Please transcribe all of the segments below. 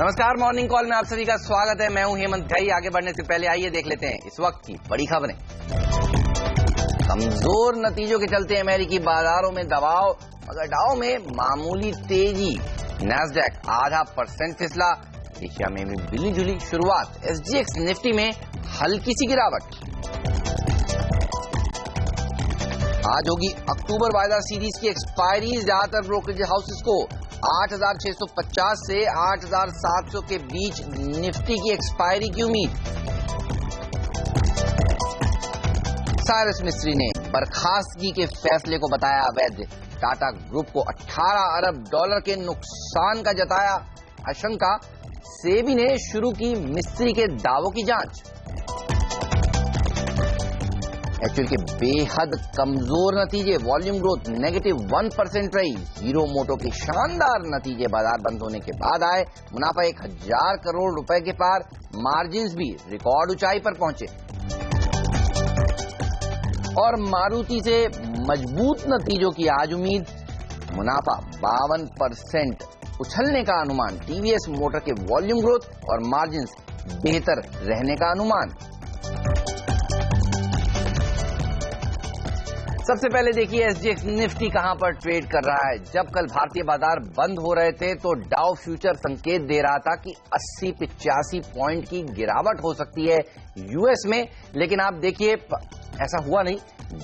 नमस्कार, morning call में आप सभी का स्वागत है। मैं हूं हेमंत भाई। आगे बढ़ने से पहले आइए देख लेते हैं इस वक्त की बड़ी खबरें। कमजोर नतीजों के चलते अमेरिकी बाजारों में दबाव, मगर डाउ में मामूली तेजी। नैस्डैक 0.5% फिसला। एशिया में भी मिली जुली शुरुआत। एसजीएक्स निफ्टी में हल्की सी गिरावट। आज होगी अक्टूबर बाजार सीरीज की एक्सपायरी। ज्यादातर ब्रोकरेज हाउसेस को 8,650 से 8,700 के बीच निफ्टी की एक्सपायरी की उम्मीद। साइरस मिस्त्री ने बर्खास्तगी के फैसले को बताया अवैध। टाटा ग्रुप को $18 अरब के नुकसान का जताया आशंका। सेबी ने शुरू की मिस्त्री के दावों की जांच। एक्चुअल के बेहद कमजोर नतीजे, वॉल्यूम ग्रोथ -1% रही। हीरो मोटो के शानदार नतीजे बाजार बंद होने के बाद आए। मुनाफा 1,000 करोड़ रुपए के पार, मार्जिन्स भी रिकॉर्ड ऊंचाई पर पहुंचे। और मारुति से मजबूत नतीजों की आज उम्मीद। मुनाफा 52% उछलने का अनुमान। टीवीएस मोटर के वॉल्यूम ग्रोथ और मार्जिन्स बेहतर रहने का अनुमान। सबसे पहले देखिए एसजीएक्स निफ्टी कहां पर ट्रेड कर रहा है। जब कल भारतीय बाजार बंद हो रहे थे तो डाउ फ्यूचर संकेत दे रहा था कि 80-85 पॉइंट की गिरावट हो सकती है यूएस में, लेकिन आप देखिए ऐसा हुआ नहीं।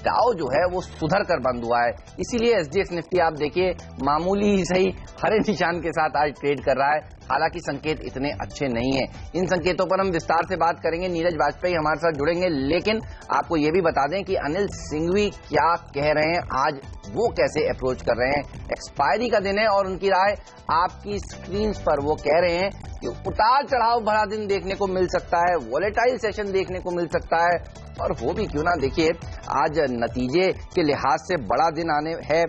डाउ जो है वो सुधर कर बंद हुआ है। इसीलिए एसजीएक्स निफ्टी आप देखिए मामूली ही सही हरे निशान के साथ आज ट्रेड कर रहा है। हालांकि संकेत इतने अच्छे नहीं है। इन संकेतों पर हम विस्तार से बात करेंगे। नीरज वाजपेयी हमारे साथ जुड़ेंगे, लेकिन आपको ये भी बता दें कि अनिल सिंघवी क्या कह रहे हैं, आज वो कैसे अप्रोच कर रहे हैं। एक्सपायरी का दिन है और उनकी राय आपकी स्क्रीन पर। वो कह रहे हैं कि उतार चढ़ाव भरा दिन देखने को मिल सकता है, वोलेटाइल सेशन देखने को मिल सकता है। और वो भी क्यों ना, देखिए आज नतीजे के लिहाज से बड़ा दिन आने है।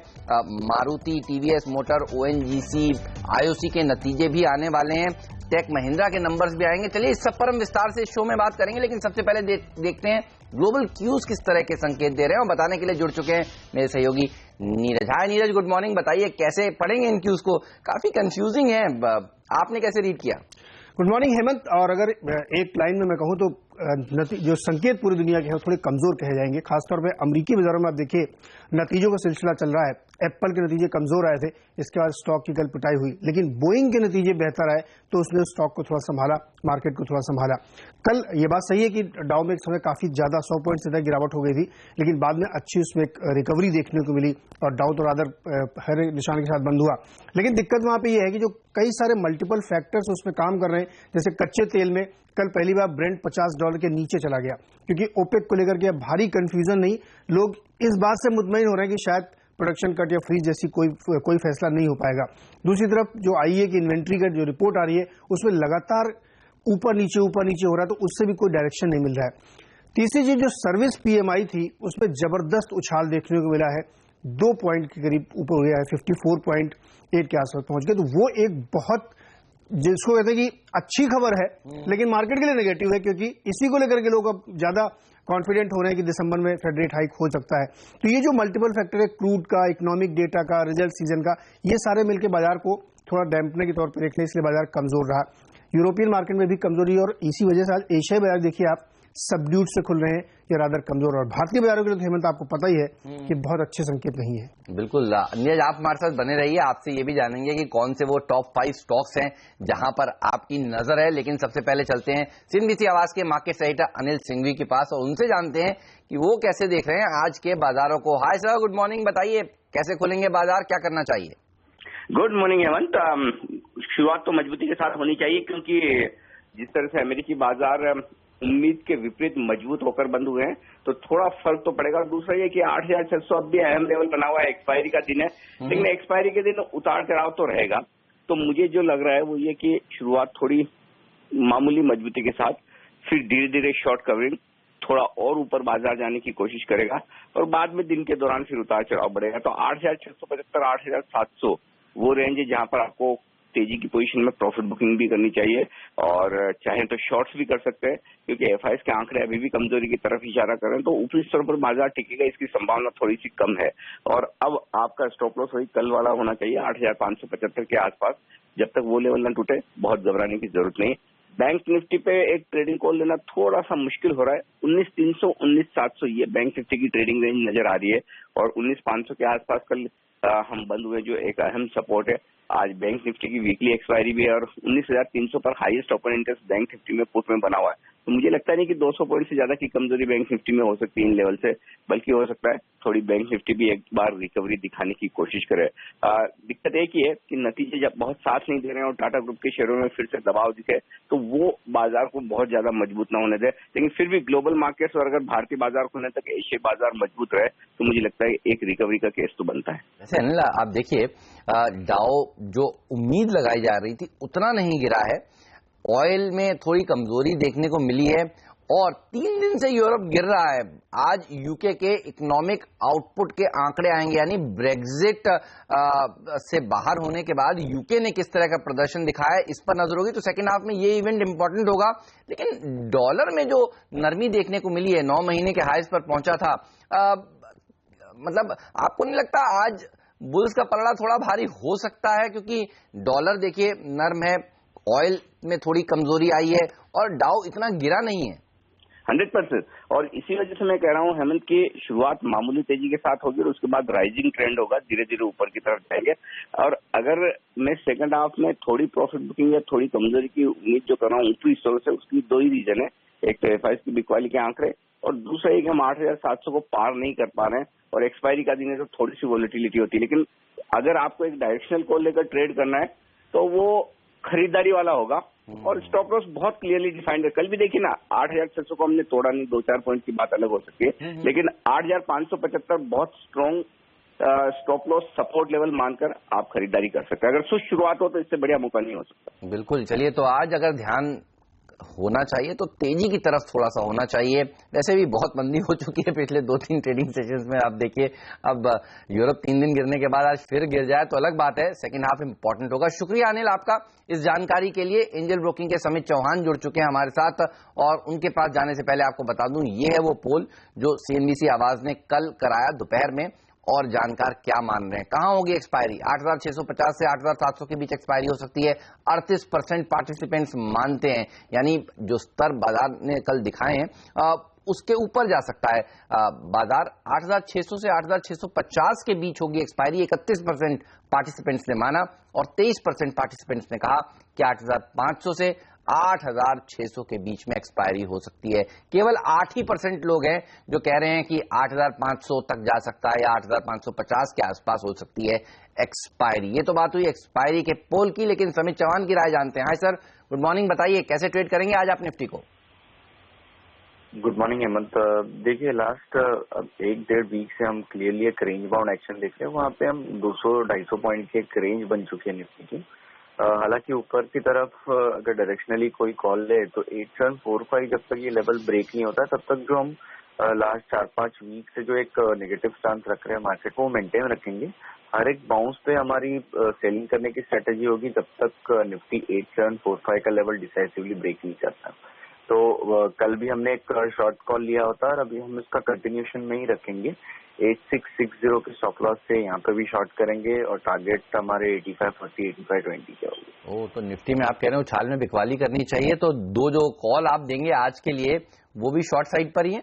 Maruti, TVS motor, ONGC, IOC के नतीजे भी आने वाले हैं। टेक महिंद्रा के नंबर्स भी आएंगे। चलिए इस सब पर हम विस्तार से शो में बात करेंगे, लेकिन सबसे पहले देखते हैं ग्लोबल क्यूज किस तरह के संकेत दे रहे हैं। और बताने के लिए जुड़ चुके हैं मेरे सहयोगी नीरज। हाय नीरज, गुड मॉर्निंग। बताइए कैसे पढ़ेंगे इन क्यूज को, काफी कंफ्यूजिंग है, आपने कैसे रीड किया? Good morning Hemant. और अगर एक लाइन में मैं कहूं तो जो संकेत पूरी दुनिया के हैं थोड़े कमजोर कहे जाएंगे। खासतौर पे अमेरिकी बाजारों में आप देखिए नतीजों का सिलसिला चल रहा है। एप्पल के नतीजे कमजोर आए थे, इसके बाद स्टॉक की कल पिटाई हुई, लेकिन बोइंग के नतीजे बेहतर आए तो उसने स्टॉक को थोड़ा संभाला, मार्केट को थोड़ा संभाला। कल ये बात सही है कि डाउ में एक समय काफी ज्यादा 100 पॉइंट से तक गिरावट हो गई थी, लेकिन बाद में अच्छी उसमें रिकवरी देखने को मिली और डाउ तो रादर हरे निशान के साथ बंद हुआ। लेकिन दिक्कत वहां पर यह है कि जो कई सारे मल्टीपल फैक्टर्स उसमें काम कर रहे हैं, जैसे कच्चे तेल में कल पहली बार ब्रेंट $50 के नीचे चला गया, क्योंकि ओपेक को लेकर के भारी कंफ्यूजन नहीं, लोग इस बात से मुतमईन हो रहे हैं कि शायद प्रोडक्शन कट या फ्रीज जैसी कोई फैसला नहीं हो पाएगा। दूसरी तरफ जो आईईए की इन्वेंट्री का जो रिपोर्ट आ रही है उसमें लगातार ऊपर नीचे हो रहा है, तो उससे भी कोई डायरेक्शन नहीं मिल रहा है। तीसरी चीज जो सर्विस पीएमआई थी उसमें जबरदस्त उछाल देखने को मिला है, 2 पॉइंट के करीब ऊपर हो गया है, 54.8 के आसपास पहुंच गया। तो वो एक बहुत जिसको कहते हैं कि अच्छी खबर है, लेकिन मार्केट के लिए नेगेटिव है, क्योंकि इसी को लेकर के लोग अब ज्यादा कॉन्फिडेंट हो रहे हैं कि दिसंबर में फेड रेट हाइक हो सकता है। तो ये जो मल्टीपल फैक्टर है, क्रूड का, इकोनॉमिक डेटा का, रिजल्ट सीजन का, ये सारे मिलकर बाजार को थोड़ा डैम्पने के तौर पर देखने, इसलिए बाजार कमजोर रहा। यूरोपियन मार्केट में भी कमजोरी, और इसी वजह से आज एशियाई बाजार देखिए आप सबड्यूड से खुल रहे हैं या रादर कमजोर। और भारतीय बाजारों के लिए हेमंत आपको पता ही है कि बहुत अच्छे संकेत नहीं है। बिल्कुल नीरज, आप हमारे साथ बने रहिए। आपसे ये भी जानेंगे कि कौन से वो टॉप 5 स्टॉक्स हैं जहां पर आपकी नजर है। लेकिन सबसे पहले चलते हैं CNBC आवाज के मार्केट एडिटर अनिल सिंघवी के पास और उनसे जानते हैं कि वो कैसे देख रहे हैं आज के बाजारों को। Hi sir, good morning. बताइए कैसे खुलेंगे बाजार, क्या करना चाहिए? Good morning Hemant. शुरुआत तो मजबूती के साथ होनी चाहिए, क्योंकि जिस तरह से अमेरिकी बाजार उम्मीद के विपरीत मजबूत होकर बंद हुए हैं तो थोड़ा फर्क तो पड़ेगा। दूसरा ये कि 8,600 अब भी अहम लेवल बना हुआ है, एक्सपायरी का दिन है, लेकिन एक्सपायरी के दिन उतार चढ़ाव तो रहेगा। तो मुझे जो लग रहा है वो ये कि शुरुआत थोड़ी मामूली मजबूती के साथ, फिर धीरे धीरे शॉर्ट कवरिंग, थोड़ा और ऊपर बाजार जाने की कोशिश करेगा और बाद में दिन के दौरान फिर उतार चढ़ाव बढ़ेगा। तो 8,675, 8,700 वो रेंज है जहां पर आपको तेजी की पोजीशन में प्रॉफिट बुकिंग भी करनी चाहिए, और चाहे तो शॉर्ट्स भी कर सकते हैं, क्योंकि एफआईएस के आंकड़े अभी भी कमजोरी की तरफ इशारा कर रहे हैं। तो ऊपरी स्तर पर बाजार टिकेगा, इसकी संभावना थोड़ी सी कम है। और अब आपका स्टॉप लॉस वही कल वाला होना चाहिए, 8,575 के आसपास, जब तक वो लेवल न टूटे बहुत घबराने की जरूरत नहीं। बैंक निफ्टी पे एक ट्रेडिंग कॉल लेना थोड़ा सा मुश्किल हो रहा है। 19,300 19,700 ये बैंक निफ्टी की ट्रेडिंग रेंज नजर आ रही है और 19,500 के आसपास कल हम बंद हुए, जो एक अहम सपोर्ट है। आज बैंक निफ्टी की वीकली एक्सपायरी भी है और 19,300 पर highest open interest bank Nifty में पुट में बना हुआ है। तो मुझे लगता नहीं कि 200 पॉइंट से ज्यादा की कमजोरी बैंक निफ्टी में हो सकती है इन लेवल से, बल्कि हो सकता है थोड़ी बैंक निफ्टी भी एक बार रिकवरी दिखाने की कोशिश करे। दिक्कत एक ही है कि नतीजे जब बहुत साथ नहीं दे रहे हैं और टाटा ग्रुप के शेयरों में फिर से दबाव दिखे तो वो बाजार को बहुत ज्यादा मजबूत ना होने दे। लेकिन फिर भी ग्लोबल मार्केट्स और अगर भारतीय बाजार खुलने तक एशियाई बाजार मजबूत रहे तो मुझे लगता है एक रिकवरी का केस तो बनता है। वैसे अनिल, आप देखिए डाउ जो उम्मीद लगाई जा रही थी उतना नहीं गिरा है। ऑयल में थोड़ी कमजोरी देखने को मिली है और 3 दिन से यूरोप गिर रहा है। आज यूके के इकोनॉमिक आउटपुट के आंकड़े आएंगे, यानी ब्रेग्जिट से बाहर होने के बाद यूके ने किस तरह का प्रदर्शन दिखाया है इस पर नजर होगी। तो सेकेंड हाफ में ये इवेंट इंपॉर्टेंट होगा। लेकिन डॉलर में जो नरमी देखने को मिली है, 9 महीने के हाईज पर पहुंचा था, मतलब आपको नहीं लगता आज बुल्स का पलड़ा थोड़ा भारी हो सकता है? क्योंकि डॉलर देखिए नर्म है, ऑयल में थोड़ी कमजोरी आई है और डाउ इतना गिरा नहीं है। 100%। और इसी वजह से मैं कह रहा हूं हेमंत की शुरुआत मामूली तेजी के साथ होगी और उसके बाद राइजिंग ट्रेंड होगा, धीरे धीरे ऊपर की तरफ जाएंगे। और अगर मैं सेकंड हाफ में थोड़ी प्रॉफिट बुकिंग या थोड़ी कमजोरी की उम्मीद जो कर रहा हूँ ऊपरी स्तर से, उसकी 2 ही रीजन है। एक तो एफआईएस की बिकवाली के आंकड़े और दूसरा एक हम 8,700 को पार नहीं कर पा रहे हैं और एक्सपायरी का दिन है तो थोड़ी सी वॉलेटिलिटी होती है। लेकिन अगर आपको एक डायरेक्शनल कॉल लेकर ट्रेड करना है तो वो खरीदारी वाला होगा और स्टॉप लॉस बहुत क्लियरली डिफाइंड है। कल भी देखिए ना 8,600 को हमने तोड़ा नहीं, 2-4 पॉइंट की बात अलग हो सकती है, लेकिन 8,575 बहुत strong stop loss support level मानकर आप खरीदारी कर सकते हैं। अगर सुस्त शुरुआत हो तो इससे बढ़िया मौका नहीं हो सकता। बिल्कुल। चलिए, तो आज अगर ध्यान होना चाहिए तो तेजी की तरफ थोड़ा सा होना चाहिए। वैसे भी बहुत मंदी हो चुकी है पिछले 2-3 ट्रेडिंग सेशंस में। आप देखिए, अब यूरोप 3 दिन गिरने के बाद आज फिर गिर जाए तो अलग बात है। सेकंड हाफ इंपॉर्टेंट होगा। शुक्रिया अनिल आपका इस जानकारी के लिए। एंजल ब्रोकिंग के समित चौहान जुड़ चुके हैं हमारे साथ और उनके पास जाने से पहले आपको बता दूं, ये है वो पोल जो सीएनबीसी आवाज ने कल कराया दोपहर में और जानकार क्या मान रहे हैं। कहां होगी एक्सपायरी? 8,650 से 8,700 के बीच एक्सपायरी हो सकती है। 38% पार्टिसिपेंट्स मानते हैं, यानी जो स्तर बाजार ने कल दिखाए हैं उसके ऊपर जा सकता है बाजार। 8,600 से 8,650 के बीच होगी एक्सपायरी। 31% पार्टिसिपेंट्स ने माना और 23% पार्टिसिपेंट्स ने कहा कि 8,500 से 8,600 के बीच में एक्सपायरी हो सकती है। केवल 8% लोग हैं जो कह रहे हैं कि 8,500 तक जा सकता है या 8,550 के आसपास हो सकती है एक्सपायरी। ये तो बात हुई एक्सपायरी के पोल की, लेकिन समित चौहान की राय जानते हैं। Hi sir, good morning. बताइए कैसे ट्रेड करेंगे आज आप निफ्टी को? Good morning Hemant. देखिए, लास्ट 1-1.5 वीक से हम क्लियरली एक रेंज बाउंड एक्शन देख रहे हैं। वहाँ पे हम 200-250 पॉइंट की एक रेंज बन चुकी है निफ्टी की। हालांकि ऊपर की तरफ अगर डायरेक्शनली कोई कॉल ले तो 8745 जब तक ये लेवल ब्रेक नहीं होता तब तक जो हम लास्ट 4-5 वीक से जो एक नेगेटिव स्टांस रख रहे हैं मार्केट को, वो मेंटेन रखेंगे। हर एक बाउंस पे हमारी सेलिंग करने की स्ट्रेटेजी होगी जब तक निफ्टी 8745 का लेवल डिसाइसिवली ब्रेक नहीं करता। तो कल भी हमने एक शॉर्ट कॉल लिया होता और अभी हम इसका कंटिन्यूशन में ही रखेंगे। 8660 के स्टॉप लॉस से यहाँ पे भी शॉर्ट करेंगे और टारगेट हमारे 8540 8520 के होगी। तो निफ्टी में आप कह रहे हो छाल में बिकवाली करनी चाहिए, तो दो जो कॉल आप देंगे आज के लिए वो भी शॉर्ट साइड पर ही है?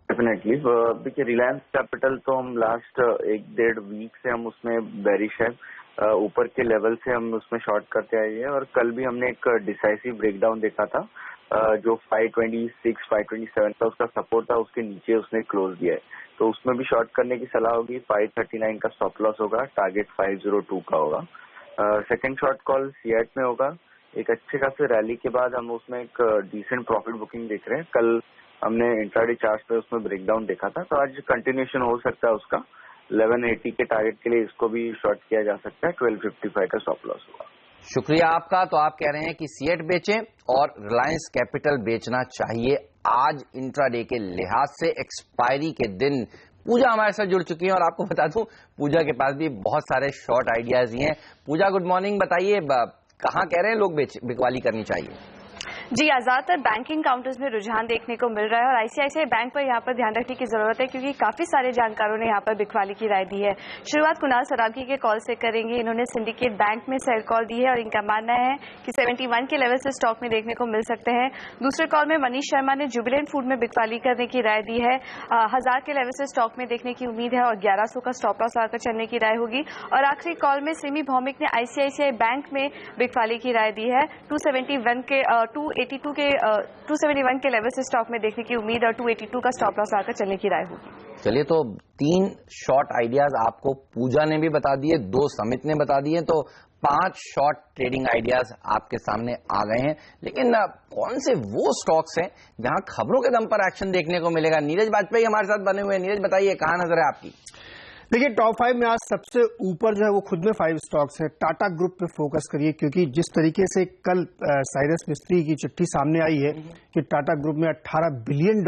डेफिनेटली। देखिए, रिलायंस कैपिटल तो हम लास्ट 1-1.5 वीक से हम उसमें बेरिश है। ऊपर के लेवल से हम उसमें शॉर्ट करते आए हैं और कल भी हमने एक डिसाइसिव ब्रेकडाउन देखा था। जो 526 527 का उसका सपोर्ट था, उसके नीचे उसने क्लोज दिया है, तो उसमें भी शॉर्ट करने की सलाह होगी। 539 का स्टॉप लॉस होगा, टारगेट 502 का होगा। सेकंड शॉर्ट कॉल सीएट में होगा। एक अच्छे खासे रैली के बाद हम उसमें एक डिसेंट प्रॉफिट बुकिंग देख रहे हैं। कल हमने इंट्राडे चार्ट पे उसमें ब्रेकडाउन देखा था, तो आज कंटिन्यूशन हो सकता है उसका। 1180 के टारगेट के लिए इसको भी शॉर्ट किया जा सकता है। 1255 का स्टॉप लॉस होगा। शुक्रिया आपका। तो आप कह रहे हैं कि सीएट बेचें और रिलायंस कैपिटल बेचना चाहिए आज इंट्राडे के लिहाज से। एक्सपायरी के दिन पूजा हमारे साथ जुड़ चुकी है और आपको बता दूं पूजा के पास भी बहुत सारे शॉर्ट आइडियाज ही हैं। पूजा, गुड मॉर्निंग। बताइए कहां कह रहे हैं लोग बिकवाली करनी चाहिए? जी, ज्यादातर बैंकिंग काउंटर्स में रुझान देखने को मिल रहा है और आईसीआईसीआई बैंक पर यहाँ पर ध्यान रखने की जरूरत है क्योंकि काफी सारे जानकारों ने यहाँ पर बिकवाली की राय दी है। शुरुआत कुणाल सरावगी के कॉल से करेंगे। इन्होंने सिंडिकेट बैंक में सेल कॉल दी है और इनका मानना है कि 71 के लेवल से स्टॉक में देखने को मिल सकते हैं। दूसरे कॉल में मनीष शर्मा ने जुबिलेंट फूड में बिकवाली करने की राय दी है। 1000 के लेवल से स्टॉक में देखने की उम्मीद है और 1100 का स्टॉप लॉस लगाकर चलने की राय होगी। और आखिरी कॉल में सिमी भौमिक ने आईसीआईसीआई बैंक में बिकवाली की राय दी है। 271 के लेवल से स्टॉक में देखने की उम्मीद और 282 का स्टॉप लॉस लगाकर चलने की राय होगी। चलिए, तो 3 शॉर्ट आइडियाज आपको पूजा ने भी बता दिए, 2 समित ने बता दिए, तो 5 शॉर्ट ट्रेडिंग आइडियाज आपके सामने आ गए हैं। लेकिन कौन से वो स्टॉक्स हैं जहां खबरों के दम पर एक्शन देखने को मिलेगा? नीरज वाजपेयी हमारे साथ बने हुए हैं। नीरज, बताइए कहां नजर है आपकी? देखिए, टॉप 5 में आज सबसे ऊपर जो है वो खुद में 5 स्टॉक्स हैं। टाटा ग्रुप पे फोकस करिए क्योंकि जिस तरीके से कल साइरस मिस्त्री की चिट्ठी सामने आई है कि टाटा ग्रुप में $18 बिलियन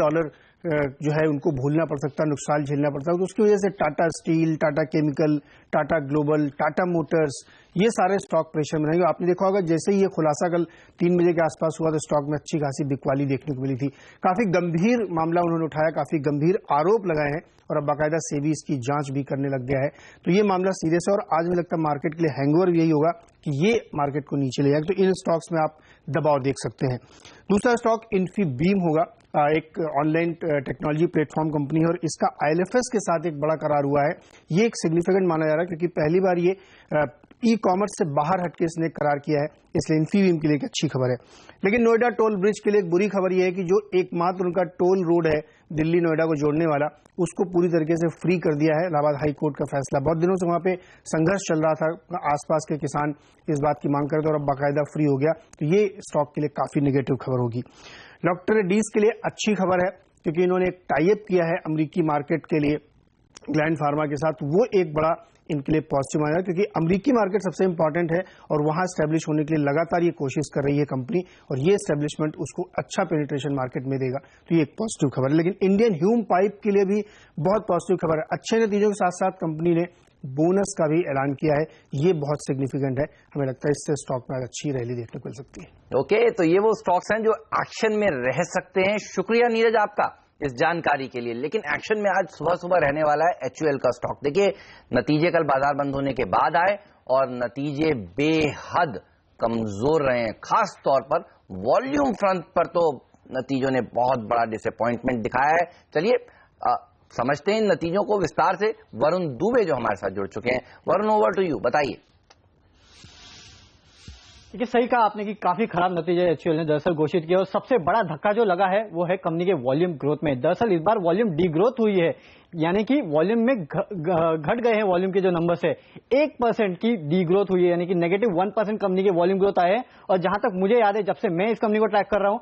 जो है उनको भूलना पड़ सकता है, नुकसान झेलना पड़ सकता है, तो उसकी वजह से Tata steel, Tata chemical, Tata global, Tata Motors, ये सारे स्टॉक प्रेशर में रहेंगे। आपने देखा होगा जैसे ही ये खुलासा कल 3 बजे के आसपास हुआ तो स्टॉक में अच्छी खासी बिकवाली देखने को मिली थी। काफी गंभीर मामला उन्होंने उठाया, काफी गंभीर आरोप लगाए हैं और अब बाकायदा सेबी इसकी जांच भी करने लग गया है। तो ये मामला सीरियस है और आज मुझे लगता है मार्केट के लिए हैंगओवर यही होगा कि ये मार्केट को नीचे ले जाएगा। तो इन स्टॉक्स में आप दबाव देख सकते हैं। दूसरा स्टॉक इन्फीबीम होगा, एक ऑनलाइन टेक्नोलॉजी प्लेटफॉर्म कंपनी है और इसका आईएलएफएस के साथ एक बड़ा करार हुआ है। ये एक सिग्निफिकेंट माना जा रहा है क्योंकि पहली बार ये ई कॉमर्स से बाहर हटके इसने करार किया है, इसलिए इन्फीबीम के लिए एक अच्छी खबर है। लेकिन नोएडा टोल ब्रिज के लिए एक बुरी खबर यह है कि जो एकमात्र उनका टोल रोड है दिल्ली नोएडा को जोड़ने वाला, उसको पूरी तरीके से फ्री कर दिया है। इलाहाबाद हाई कोर्ट का फैसला, बहुत दिनों से वहां पे संघर्ष चल रहा था, आसपास के किसान इस बात की मांग कर रहे थे और अब बाकायदा फ्री हो गया। तो ये स्टॉक के लिए काफी निगेटिव खबर होगी। डॉक्टर रेड्डीज के लिए अच्छी खबर है क्योंकि इन्होंने एक टाई अप किया है अमेरिकी मार्केट के लिए ग्लैंड फार्मा के साथ। वो एक बड़ा इनके लिए पॉजिटिव आया क्योंकि अमेरिकी मार्केट सबसे इंपॉर्टेंट है और वहां स्टैब्लिश होने के लिए लगातार ये कोशिश कर रही है कंपनी और ये स्टैब्लिशमेंट उसको अच्छा पेनिट्रेशन मार्केट में देगा। तो ये एक पॉजिटिव खबर है। लेकिन इंडियन ह्यूम पाइप के लिए भी बहुत पॉजिटिव खबर है। अच्छे नतीजों के साथ साथ कंपनी ने बोनस का भी ऐलान किया है, ये बहुत सिग्निफिकेंट है। हमें लगता है इससे स्टॉक में अच्छी रैली देखने को मिल सकती है। ओके, तो ये वो स्टॉक्स हैं जो एक्शन में रह सकते हैं। शुक्रिया नीरज आपका इस जानकारी के लिए। लेकिन एक्शन में आज सुबह सुबह रहने वाला है एचयूएल का स्टॉक। देखिए, नतीजे कल बाजार बंद होने के बाद आए और नतीजे बेहद कमजोर रहे हैं। खास तौर पर वॉल्यूम फ्रंट पर तो नतीजों ने बहुत बड़ा डिसअपॉइंटमेंट दिखाया है। चलिए समझते हैं इन नतीजों को विस्तार से। वरुण दुबे जो हमारे साथ जुड़ चुके हैं। वरुण, ओवर टू यू, बताइए। देखिए, सही कहा आपने कि काफी खराब नतीजे एचयूएल ने दरअसल घोषित किया और सबसे बड़ा धक्का जो लगा है वो है कंपनी के वॉल्यूम ग्रोथ में। दरअसल इस बार वॉल्यूम डी ग्रोथ हुई है, यानी कि वॉल्यूम में घट गए हैं वॉल्यूम के जो नंबर्स है। 1% की डी ग्रोथ हुई है, यानी कि -1% कंपनी के वॉल्यूम ग्रोथ आए हैं। और जहां तक मुझे याद है, जब से मैं इस कंपनी को ट्रैक कर रहा हूं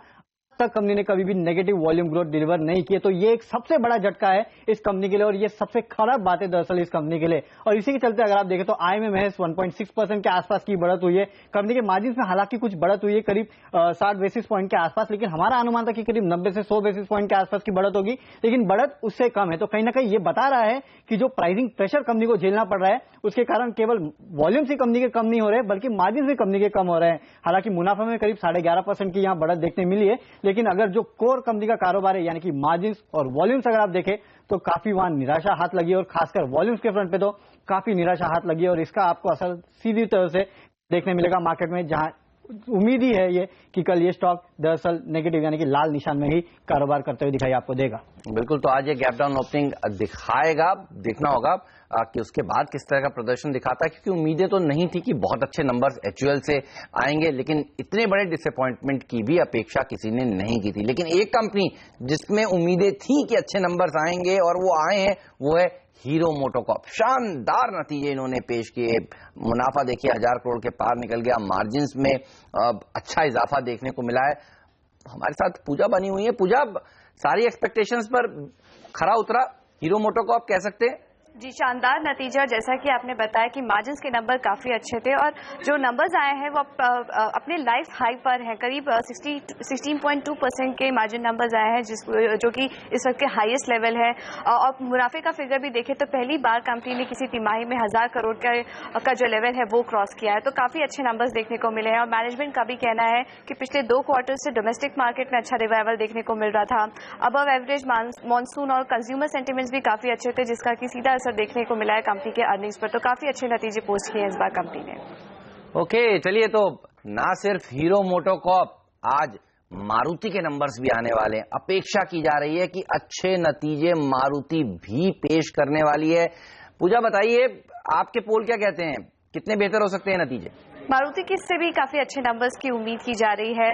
तक कंपनी ने कभी भी नेगेटिव वॉल्यूम ग्रोथ डिलीवर नहीं किए। तो ये एक सबसे बड़ा झटका है इस कंपनी के लिए और ये सबसे खराब बात है दरअसल इस कंपनी के लिए। और इसी के चलते अगर आप देखें तो आय में महज 1.6% के आसपास की बढ़त हुई है। कंपनी के मार्जिन में हालांकि कुछ बढ़त हुई है, करीब 60 बेसिस पॉइंट के आसपास, लेकिन हमारा अनुमान था कि करीब 90 से 100 बेसिस पॉइंट के आसपास की बढ़त होगी, लेकिन बढ़त उससे कम है। तो कहीं ना कहीं ये बता रहा है कि जो प्राइसिंग प्रेशर कंपनी को झेलना पड़ रहा है उसके कारण केवल वॉल्यूम से कंपनी के कम नहीं हो रहे बल्कि मार्जिन भी कंपनी के कम हो रहे हैं। हालांकि मुनाफा में करीब 11.5% की यहाँ बढ़त देखने मिली है, लेकिन अगर जो कोर कंपनी का कारोबार है यानी कि मार्जिन और वॉल्यूम्स अगर आप देखें तो काफी वहां निराशा हाथ लगी और खासकर वॉल्यूम्स के फ्रंट पे तो काफी निराशा हाथ लगी और इसका आपको असर सीधी तरह से देखने मिलेगा मार्केट में, जहां उम्मीद ही है ये कि कल ये स्टॉक दरअसल नेगेटिव यानी कि लाल निशान में ही कारोबार करते हुए दिखाई आपको देगा। बिल्कुल, तो आज ये गैप डाउन ओपनिंग दिखाएगा, देखना होगा कि उसके बाद किस तरह का प्रदर्शन दिखाता है, क्योंकि उम्मीदें तो नहीं थी कि बहुत अच्छे नंबर्स एचयूएल से आएंगे, लेकिन इतने बड़े डिसअपॉइंटमेंट की भी अपेक्षा किसी ने नहीं की थी। लेकिन एक कंपनी जिसमें उम्मीदें थी कि अच्छे नंबर्स आएंगे और वो आए हैं, वो है हीरो मोटोकॉर्प। शानदार नतीजे इन्होंने पेश किए। मुनाफा देखिए 1000 करोड़ के पार निकल गया, मार्जिन्स में अच्छा इजाफा देखने को मिला है। हमारे साथ पूजा बनी हुई है। पूजा, सारी एक्सपेक्टेशंस पर खरा उतरा हीरो मोटोकॉर्प, कह सकते हैं? जी, शानदार नतीजा। जैसा कि आपने बताया कि मार्जिन्स के नंबर काफ़ी अच्छे थे और जो नंबर्स आए हैं वो अपने लाइफ हाई पर हैं। करीब 16.2% के मार्जिन नंबर्स आए हैं जो कि इस वक्त के हाईएस्ट लेवल है। और मुनाफे का फिगर भी देखें तो पहली बार कंपनी ने किसी तिमाही में 1000 करोड़ का जो लेवल है वो क्रॉस किया है। तो काफ़ी अच्छे नंबर्स देखने को मिले हैं और मैनेजमेंट का भी कहना है कि पिछले 2 क्वार्टर से डोमेस्टिक मार्केट में अच्छा रिवाइवल देखने को मिल रहा था। अबव एवरेज मानसून और कंज्यूमर सेंटिमेंट्स भी काफ़ी अच्छे थे, जिसका कि सीधा देखने को मिला है कंपनी के अर्निंग्स पर। तो काफी अच्छे नतीजे पोस्ट किए हैं इस बार कंपनी ने। ओके, चलिए, तो ना सिर्फ हीरो मोटोकॉर्प, आज मारुति के नंबर्स भी आने वाले हैं। अपेक्षा की जा रही है कि अच्छे नतीजे मारुति भी पेश करने वाली है। पूजा, बताइए, आपके पोल क्या कहते हैं, कितने बेहतर हो सकते हैं नतीजे? मारुति की इससे भी काफी अच्छे नंबर्स की उम्मीद की जा रही है।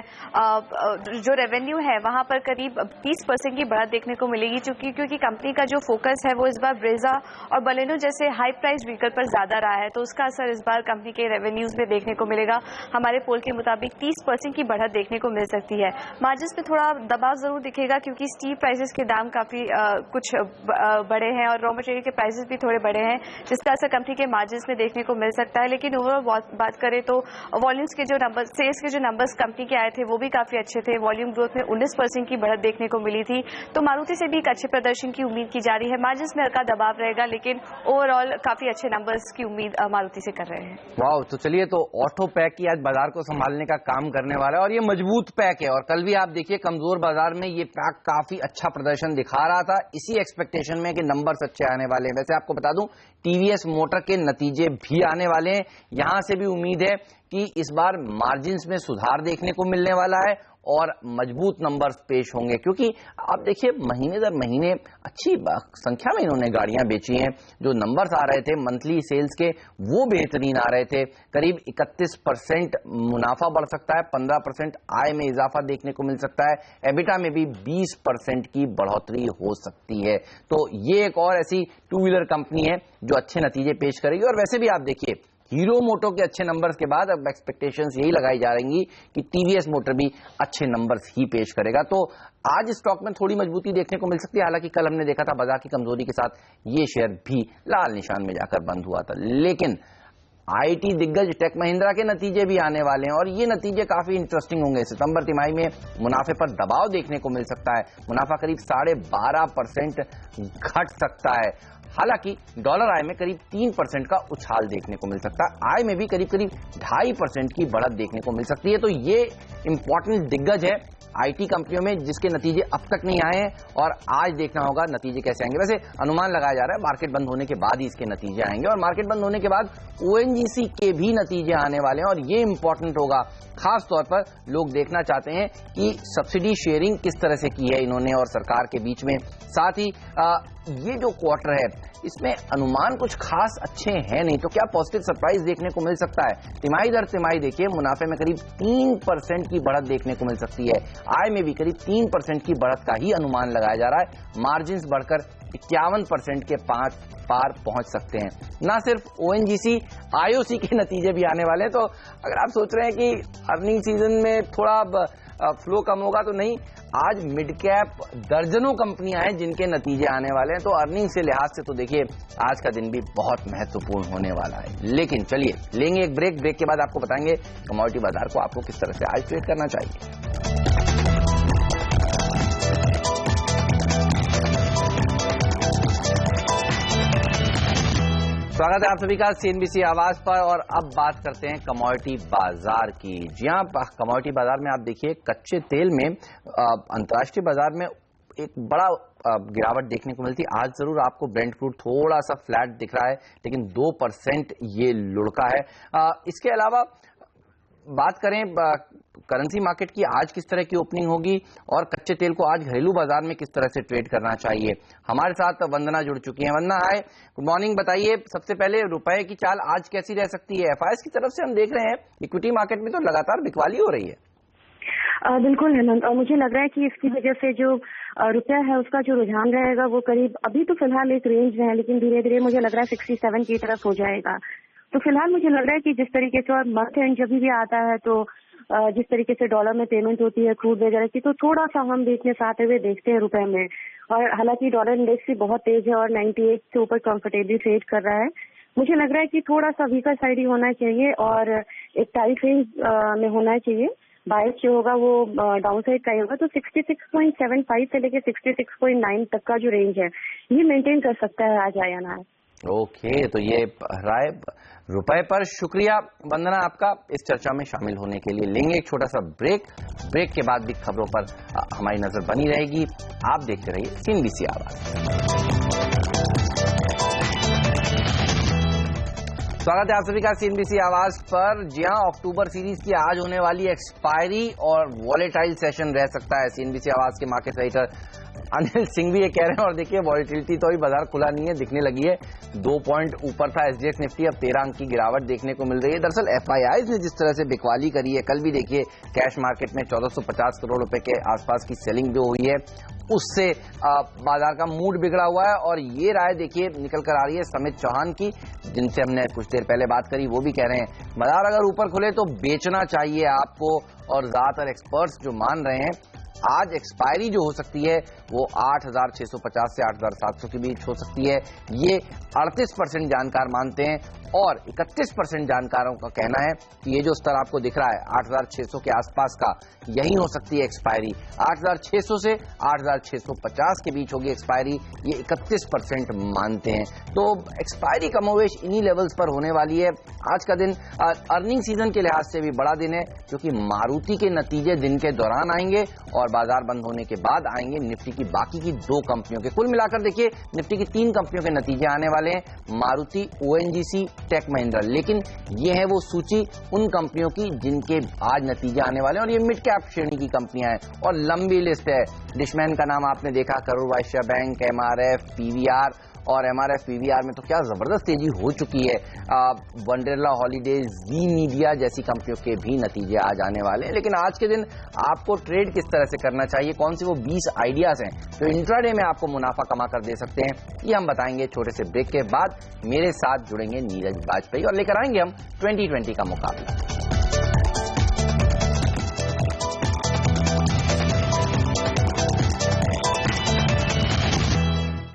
जो रेवेन्यू है वहां पर करीब 30% की बढ़त देखने को मिलेगी, क्योंकि कंपनी का जो फोकस है वो इस बार ब्रेजा और बलेनो जैसे हाई प्राइस व्हीकल पर ज्यादा रहा है। तो उसका असर इस बार कंपनी के रेवेन्यूज में देखने को मिलेगा। हमारे पोल के मुताबिक 30% की बढ़त देखने को मिल सकती है। मार्जिन्स में थोड़ा दबाव जरूर दिखेगा, क्योंकि स्टील प्राइसेस के दाम काफी कुछ बड़े हैं और रॉ मटेरियल के प्राइसेस भी थोड़े बड़े हैं, जिसका असर कंपनी के मार्जिन्स में देखने को मिल सकता है। लेकिन ओवरऑल बात करें तो वॉल्यूम्स के जो नंबर, सेल्स के जो नंबर्स कंपनी के आए थे वो भी काफी अच्छे थे। वॉल्यूम ग्रोथ में 19% की बढ़त देखने को मिली थी। तो मारुति से भी एक अच्छे प्रदर्शन की उम्मीद की जा रही है। मार्जिन्स में हल्का दबाव रहेगा, लेकिन ओवरऑल काफी अच्छे नंबर्स की उम्मीद मारुति से कर रहे हैं। वाह, तो चलिए, तो ऑटो पैक की आज बाजार को संभालने का काम करने वाला है और ये मजबूत पैक है। और कल भी आप देखिए कमजोर बाजार में ये पैक काफी अच्छा प्रदर्शन दिखा रहा था, इसी एक्सपेक्टेशन में कि नंबर्स अच्छे आने वाले हैं। वैसे आपको बता दूं, टीवीएस मोटर के नतीजे भी आने वाले हैं। यहां से भी उम्मीद है कि इस बार मार्जिन्स में सुधार देखने को मिलने वाला है और मजबूत नंबर्स पेश होंगे, क्योंकि आप देखिए महीने दर महीने अच्छी संख्या में इन्होंने गाड़ियां बेची हैं। जो नंबर्स आ रहे थे मंथली सेल्स के वो बेहतरीन आ रहे थे। करीब 31% मुनाफा बढ़ सकता है, 15% आय में इजाफा देखने को मिल सकता है, एबिटा में भी 20% की बढ़ोतरी हो सकती है। तो ये एक और ऐसी टू व्हीलर कंपनी है जो अच्छे नतीजे पेश करेगी। और वैसे भी आप देखिए हीरो मोटो के अच्छे नंबर्स के बाद अब एक्सपेक्टेशंस यही लगाई जा रही कि टीवीएस मोटर भी अच्छे नंबर्स ही पेश करेगा। तो आज स्टॉक में थोड़ी मजबूती देखने को मिल सकती है। हालांकि कल हमने देखा था बाजार की कमजोरी के साथ ये शेयर भी लाल निशान में जाकर बंद हुआ था। लेकिन आईटी दिग्गज टेक महिंद्रा के नतीजे भी आने वाले हैं और ये नतीजे काफी इंटरेस्टिंग होंगे। सितंबर तिमाही में मुनाफे पर दबाव देखने को मिल सकता है। मुनाफा करीब 12.5% घट सकता है। हालांकि डॉलर आय में करीब 3% का उछाल देखने को मिल सकता है। आय में भी करीब 2.5% की बढ़त देखने को मिल सकती है। तो ये इंपॉर्टेंट दिग्गज है आईटी कंपनियों में जिसके नतीजे अब तक नहीं आए हैं और आज देखना होगा नतीजे कैसे आएंगे। वैसे अनुमान लगाया जा रहा है मार्केट बंद होने के बाद ही इसके नतीजे आएंगे और मार्केट बंद होने के बाद ओएनजीसी के भी नतीजे आने वाले हैं और ये इंपॉर्टेंट होगा। खास तौर पर लोग देखना चाहते हैं कि सब्सिडी शेयरिंग किस तरह से की है इन्होंने और सरकार के बीच में। साथ ही ये जो क्वार्टर है इसमें अनुमान कुछ खास अच्छे हैं नहीं, तो क्या पॉजिटिव सरप्राइज देखने को मिल सकता है। तिमाही दर तिमाही देखिए मुनाफे में करीब 3% की बढ़त देखने को मिल सकती है। आय में भी करीब 3% की बढ़त का ही अनुमान लगाया जा रहा है। मार्जिन्स बढ़कर 51% के पार पहुंच सकते हैं। ना सिर्फ ओएनजीसी, आईओसी के नतीजे भी आने वाले हैं। तो अगर आप सोच रहे हैं कि अर्निंग सीजन में थोड़ा फ्लो कम होगा, तो नहीं, आज मिड कैप दर्जनों कंपनियां हैं जिनके नतीजे आने वाले हैं। तो अर्निंग से लिहाज से तो देखिए आज का दिन भी बहुत महत्वपूर्ण होने वाला है। लेकिन चलिए लेंगे एक ब्रेक के बाद आपको बताएंगे कमोडिटी बाजार को आपको किस तरह से आज ट्रेड करना चाहिए। स्वागत है आप सभी का सीएनबीसी आवाज पर और अब बात करते हैं कमोडिटी बाजार की। जी हां, कमोडिटी बाजार में आप देखिए कच्चे तेल में अंतर्राष्ट्रीय बाजार में एक बड़ा गिरावट देखने को मिलती है। आज जरूर आपको ब्रेंट क्रूड थोड़ा सा फ्लैट दिख रहा है, लेकिन 2% ये लुढ़का है। इसके अलावा बात करें करेंसी मार्केट की, आज किस तरह की ओपनिंग होगी और कच्चे तेल को आज घरेलू बाजार में किस तरह से ट्रेड करना चाहिए। हमारे साथ वंदना जुड़ चुकी हैं। वंदना, हाय, गुड मॉर्निंग। बताइए सबसे पहले रुपए की चाल आज कैसी रह सकती है। एफआईएस की तरफ से हम देख रहे हैं इक्विटी मार्केट में तो लगातार बिकवाली हो रही है। बिल्कुल हेमंत, और मुझे लग रहा है कि इसकी वजह से जो रुपया है उसका जो रुझान रहेगा वो करीब अभी तो फिलहाल एक रेंज में है, लेकिन धीरे धीरे मुझे लग रहा है 67 की तरफ हो जाएगा। तो फिलहाल मुझे लग रहा है कि जिस तरीके से और मंथ एंड जब भी आता है तो जिस तरीके से डॉलर में पेमेंट होती है क्रूड वगैरह की, तो थोड़ा सा हम वीकनेस आते हुए देखते हैं रुपए में। और हालांकि डॉलर इंडेक्स भी बहुत तेज है और 98 से ऊपर कंफर्टेबली ट्रेड कर रहा है। मुझे लग रहा है कि थोड़ा सा वीकर साइड ही होना चाहिए और एक टाइट रेंज में होना चाहिए। बायस जो होगा वो डाउन साइड का ही होगा, तो 66.75 से लेके 66.9 तक का जो रेंज है ये मेंटेन कर सकता है आज INR। ओके, तो ये राय रुपए पर। शुक्रिया वंदना आपका इस चर्चा में शामिल होने के लिए। लेंगे एक छोटा सा ब्रेक के बाद भी खबरों पर हमारी नजर बनी रहेगी। आप देखते रहिए CNBC आवाज। स्वागत है आप सभी का CNBC आवाज पर। जी हां, अक्टूबर सीरीज की आज होने वाली एक्सपायरी और वॉलेटाइल सेशन रह सकता है। CNBC आवाज के मार्केट राइटर अनिल सिंह भी ये कह रहे हैं। और देखिए वॉलेटिलिटी तो अभी बाजार खुला नहीं है, दिखने लगी है। 2 पॉइंट ऊपर था SGX निफ्टी, अब 13 अंक की गिरावट देखने को मिल रही है। दरअसल FIIs ने जिस तरह से बिकवाली करी है, कल भी देखिए कैश मार्केट में 1450 करोड़ रुपए के आसपास की सेलिंग जो हुई है, उससे बाजार का मूड बिगड़ा हुआ है। और ये राय देखिए निकल कर आ रही है समित चौहान की, जिनसे हमने कुछ देर पहले बात करी। वो भी कह रहे हैं बाजार अगर ऊपर खुले तो बेचना चाहिए आपको। और ज्यादातर एक्सपर्ट्स जो मान रहे हैं आज एक्सपायरी जो हो सकती है वो 8650 से 8700 के बीच हो सकती है, ये 38% जानकार मानते हैं। और 31% जानकारों का कहना है कि ये जो स्तर आपको दिख रहा है 8600 के आसपास का, यही हो सकती है एक्सपायरी। 8600 से 8650 के बीच होगी एक्सपायरी, ये 31% मानते हैं। तो एक्सपायरी कमोवेश इन्हीं लेवल्स पर होने वाली है। आज का दिन अर्निंग सीजन के लिहाज से भी बड़ा दिन है, क्योंकि मारुति के नतीजे दिन के दौरान आएंगे और बाजार बंद होने के बाद आएंगे निफ्टी की बाकी की 2 कंपनियों के। कुल मिलाकर देखिए निफ्टी की 3 कंपनियों के नतीजे आने वाले हैं, मारुति, ONGC, टेक महिंद्रा। लेकिन ये है वो सूची उन कंपनियों की जिनके आज नतीजे आने वाले हैं, और ये मिड कैप श्रेणी की कंपनियां हैं और लंबी लिस्ट है। डिशमैन का नाम आपने देखा, Karur Vysya bank, MRF, PVR, और MRF PVR में तो क्या जबरदस्त तेजी हो चुकी है। वंडरला हॉलीडेज, जी मीडिया जैसी कंपनियों के भी नतीजे आज आने वाले हैं। लेकिन आज के दिन आपको ट्रेड किस तरह से करना चाहिए, कौन सी वो 20 आइडियाज हैं जो इंट्राडे में आपको मुनाफा कमा कर दे सकते हैं, ये हम बताएंगे छोटे से ब्रेक के बाद। मेरे साथ जुड़ेंगे नीरज वाजपेयी और लेकर आएंगे हम 2020 का मुकाबला।